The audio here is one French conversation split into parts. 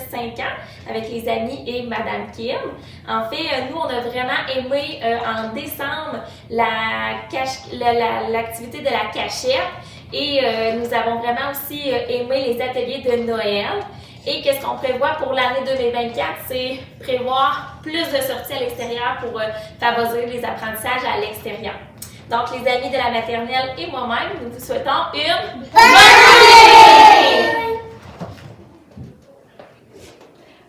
5 ans avec les amis et Madame Kim. En fait, nous, on a vraiment aimé en décembre l'activité de la cachette et nous avons vraiment aussi aimé les ateliers de Noël. Et qu'est-ce qu'on prévoit pour l'année 2024? C'est prévoir plus de sorties à l'extérieur pour favoriser les apprentissages à l'extérieur. Donc, les amis de la maternelle et moi-même, nous vous souhaitons une bonne année!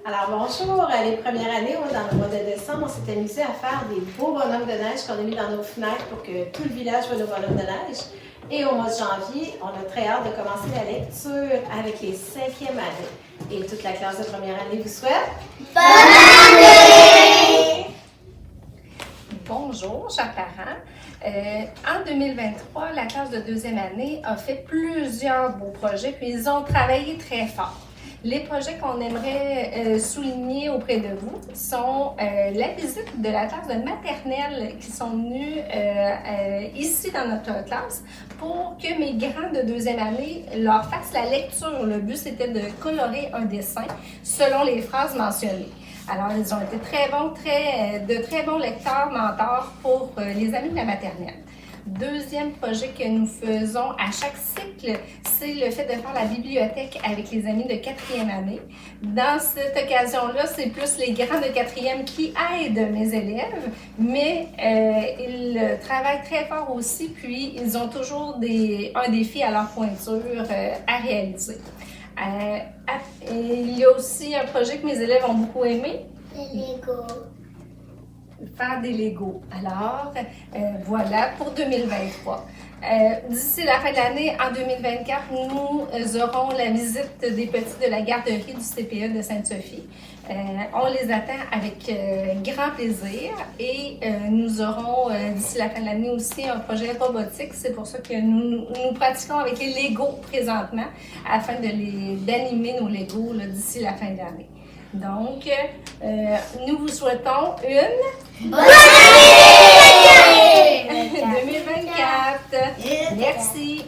Alors, bonjour! Les premières années, dans le mois de décembre, on s'est amusé à faire des beaux bonhommes de neige qu'on a mis dans nos fenêtres pour que tout le village voit nos bonhommes de neige. Et au mois de janvier, on a très hâte de commencer la lecture avec les 5e années. Et toute la classe de première année vous souhaite bonne année! Bonjour, chers parents. En 2023, la classe de 2e année a fait plusieurs beaux projets, puis ils ont travaillé très fort. Les projets qu'on aimerait souligner auprès de vous sont la visite de la classe de maternelle qui sont venus ici dans notre classe pour que mes grands de 2e année leur fassent la lecture. Le but, c'était de colorer un dessin selon les phrases mentionnées. Alors, ils ont été de très bons lecteurs, mentors pour les amis de la maternelle. Deuxième projet que nous faisons à chaque cycle, c'est le fait de faire la bibliothèque avec les amis de 4e année. Dans cette occasion-là, c'est plus les grands de 4e qui aident mes élèves, mais ils travaillent très fort aussi, puis ils ont toujours un défi à leur pointure à réaliser. Il y a aussi un projet que mes élèves ont beaucoup aimé. Les Legos. Faire des Legos. Alors, voilà pour 2023. D'ici la fin de l'année, en 2024, nous aurons la visite des petits de la garderie du CPE de Sainte-Sophie. On les attend avec grand plaisir et nous aurons d'ici la fin de l'année aussi un projet robotique. C'est pour ça que nous pratiquons avec les Legos présentement afin d'animer nos Legos d'ici la fin de l'année. Donc, nous vous souhaitons une bonne année 2024. Merci.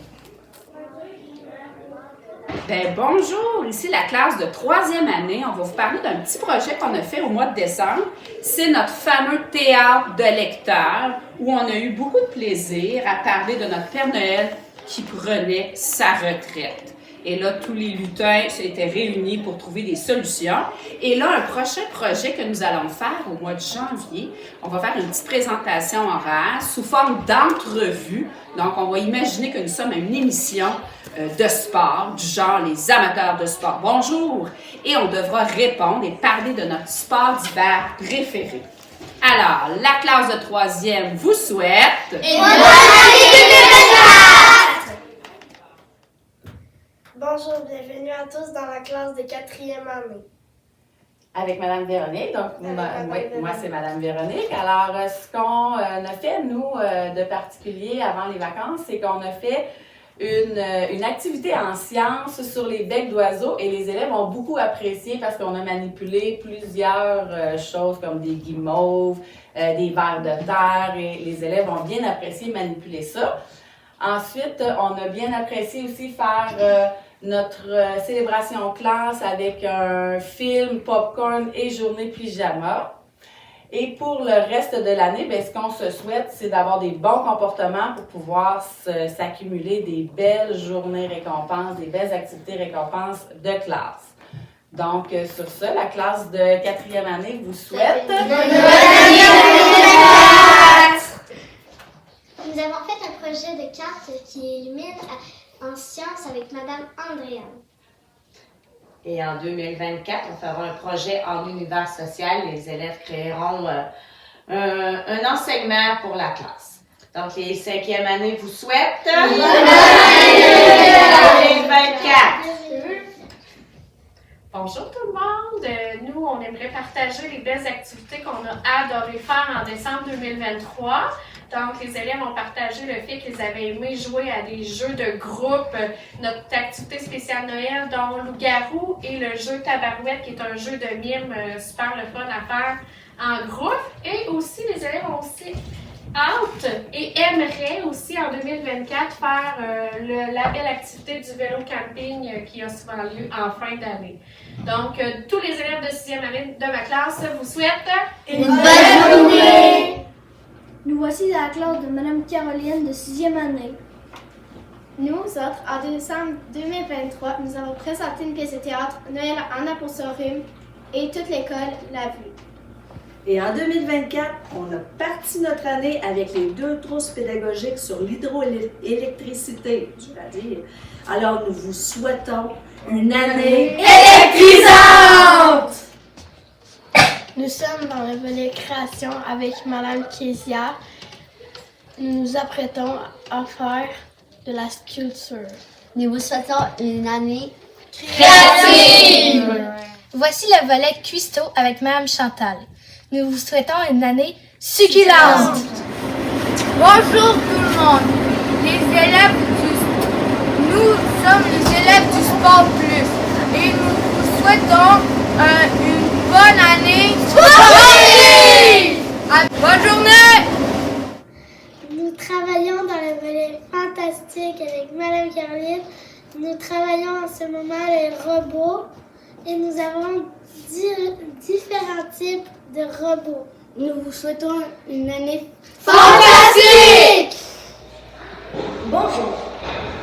Bonjour, ici la classe de 3e année. On va vous parler d'un petit projet qu'on a fait au mois de décembre. C'est notre fameux théâtre de lecteurs où on a eu beaucoup de plaisir à parler de notre Père Noël qui prenait sa retraite. Et là, tous les lutins s'étaient réunis pour trouver des solutions. Et là, un prochain projet que nous allons faire au mois de janvier, on va faire une petite présentation orale sous forme d'entrevue. Donc, on va imaginer que nous sommes à une émission de sport, du genre les amateurs de sport. Bonjour! Et on devra répondre et parler de notre sport d'hiver préféré. Alors, la classe de 3e vous souhaite une bonne année 2024! Bonjour, bienvenue à tous dans la classe de 4e année. Avec Madame Véronique. Donc, moi, c'est Madame Véronique. Alors, ce qu'on a fait, nous, de particulier avant les vacances, c'est qu'on a fait une activité en sciences sur les becs d'oiseaux et les élèves ont beaucoup apprécié parce qu'on a manipulé plusieurs choses comme des guimauves, des vers de terre et les élèves ont bien apprécié manipuler ça. Ensuite, on a bien apprécié aussi faire notre célébration classe avec un film, popcorn et journée pyjama. Et pour le reste de l'année, ce qu'on se souhaite, c'est d'avoir des bons comportements pour pouvoir s'accumuler des belles journées récompenses, des belles activités récompenses de classe. Donc, sur ce, la classe de 4e année vous souhaite bonne année! Nous avons fait un projet de cartes qui illumine en sciences avec Madame Andréane. Et en 2024, on fera un projet en univers social. Les élèves créeront un enseignement pour la classe. Donc, les 5e années vous souhaitent bonne année 2024! Bonjour tout le monde! Nous, on aimerait partager les belles activités qu'on a adoré faire en décembre 2023. Donc, les élèves ont partagé le fait qu'ils avaient aimé jouer à des jeux de groupe, notre activité spéciale Noël, dont Loup-garou et le jeu Tabarouette, qui est un jeu de mime super le fun à faire en groupe. Et aussi, les élèves ont aussi hâte et aimerait aussi en 2024 faire la belle activité du vélo camping qui a souvent lieu en fin d'année. Donc, tous les élèves de 6e année de ma classe vous souhaitent Une bonne journée! Nous voici dans la classe de Mme Caroline de 6e année. Nous autres, en décembre 2023, nous avons présenté une pièce de théâtre Noël en apostrophe et toute l'école l'a vue. Et en 2024, on a parti notre année avec les 2 trousses pédagogiques sur l'hydroélectricité, je vais dire. Alors, nous vous souhaitons une année électrisante! Nous sommes dans le volet création avec Mme Kézia. Nous nous apprêtons à faire de la sculpture. Nous vous souhaitons une année Créative! Voici le volet cuistot avec Mme Chantal. Nous vous souhaitons une année succulente! Bonjour tout le monde! Nous sommes les élèves du Sport Plus et nous vous souhaitons une bonne année sportive! Bonne journée! Nous travaillons dans le volet fantastique avec Mme Caroline. Nous travaillons en ce moment les robots et nous avons différents types de robots. Nous vous souhaitons une année Fantastique! Bonjour,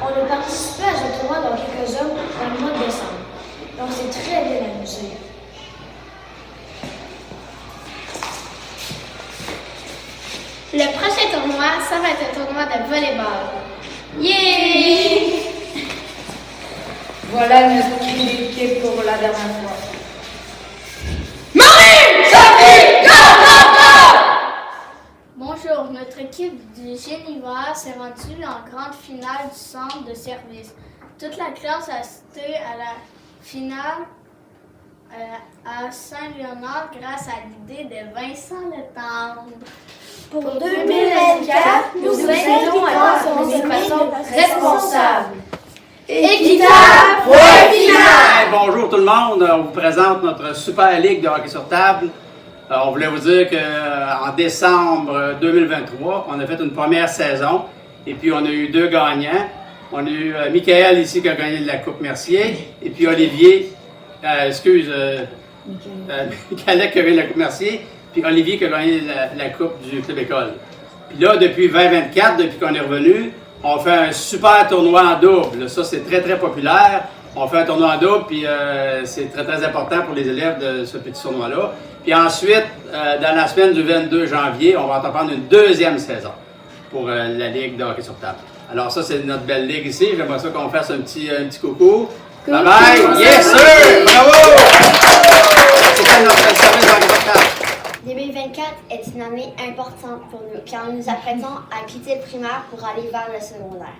on a participé à ce tournoi dans quelques hommes dans le mois de décembre. On s'est très bien amusé. Le prochain tournoi, ça va être un tournoi de volleyball. Yeah! Voilà notre équipe pour la dernière fois. Bonjour, notre équipe du Génivore s'est rendue en grande finale du centre de service. Toute la classe a assisté à la finale à Saint-Léonard grâce à l'idée de Vincent Letendre. Pour 2024, nous vous invitons à consommer de façon responsable. Équitable, point final! Bonjour tout le monde, on vous présente notre Super Ligue de hockey sur table. On voulait vous dire qu'en décembre 2023, on a fait une première saison et puis on a eu 2 gagnants. On a eu Michael ici qui a gagné la Coupe Mercier et puis Olivier, Michael qui a gagné la Coupe Mercier, puis Olivier qui a gagné la Coupe du Club École. Puis là, depuis 2024, depuis qu'on est revenu, on fait un super tournoi en double. Ça, c'est très, très populaire. On fait un tournoi en double, puis c'est très, très important pour les élèves de ce petit tournoi-là. Puis ensuite, dans la semaine du 22 janvier, on va entreprendre une 2e saison pour la Ligue de hockey sur table. Alors ça, c'est notre belle ligue ici. J'aimerais ça qu'on fasse un petit coucou. Bye bye! Yes, sir! Bravo! C'était notre service de hockey sur table. 2024 est une année importante pour nous car nous nous apprêtons à quitter le primaire pour aller vers le secondaire.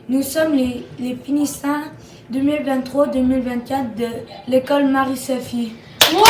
Nous sommes les finissants 2023-2024 de l'école Marie-Sophie. Wow!